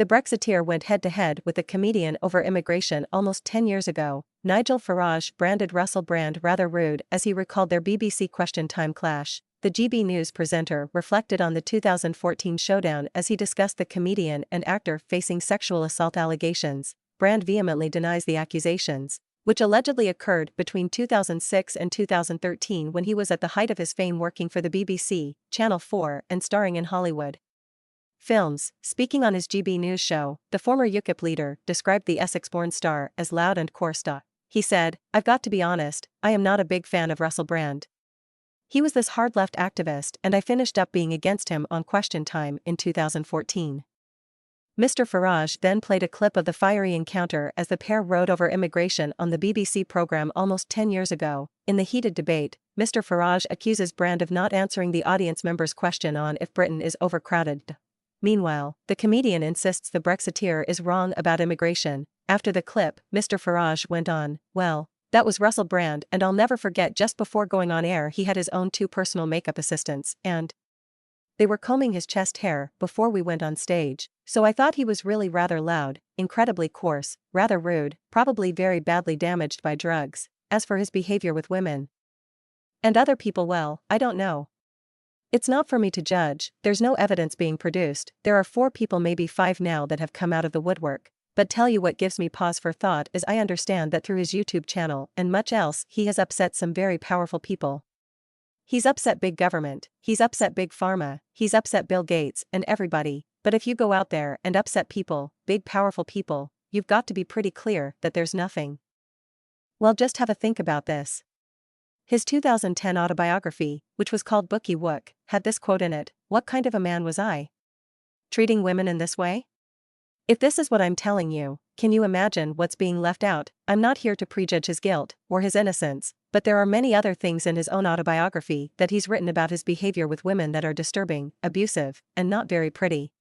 The Brexiteer went head-to-head with a comedian over immigration almost 10 years ago. Nigel Farage branded Russell Brand rather rude as he recalled their BBC Question Time clash. The GB News presenter reflected on the 2014 showdown as he discussed the comedian and actor facing sexual assault allegations. Brand vehemently denies the accusations, which allegedly occurred between 2006 and 2013 when he was at the height of his fame working for the BBC, Channel 4, and starring in Hollywood films. Speaking on his GB News show, the former Ukip leader described the Essex-born star as loud and coarse. He said, "I've got to be honest, I am not a big fan of Russell Brand. He was this hard-left activist and I finished up being against him on Question Time in 2014. Mr. Farage then played a clip of the fiery encounter as the pair rode over immigration on the BBC program almost 10 years ago. In the heated debate, Mr. Farage accuses Brand of not answering the audience member's question on if Britain is overcrowded. Meanwhile, the comedian insists the Brexiteer is wrong about immigration. After the clip, Mr. Farage went on, "Well, that was Russell Brand and I'll never forget just before going on air he had his own 2 personal makeup assistants and they were combing his chest hair before we went on stage, so I thought he was really rather loud, incredibly coarse, rather rude, probably very badly damaged by drugs. As for his behavior with women and other people, well, I don't know. It's not for me to judge, there's no evidence being produced, there are 4 people maybe 5 now that have come out of the woodwork. But tell you what gives me pause for thought is I understand that through his YouTube channel and much else he has upset some very powerful people. He's upset big government, he's upset big pharma, he's upset Bill Gates and everybody, but if you go out there and upset people, big powerful people, you've got to be pretty clear that there's nothing. Well, just have a think about this." His 2010 autobiography, which was called Bookie Wook, had this quote in it, "What kind of a man was I? Treating women in this way? If this is what I'm telling you, can you imagine what's being left out?" I'm not here to prejudge his guilt or his innocence, but there are many other things in his own autobiography that he's written about his behavior with women that are disturbing, abusive, and not very pretty.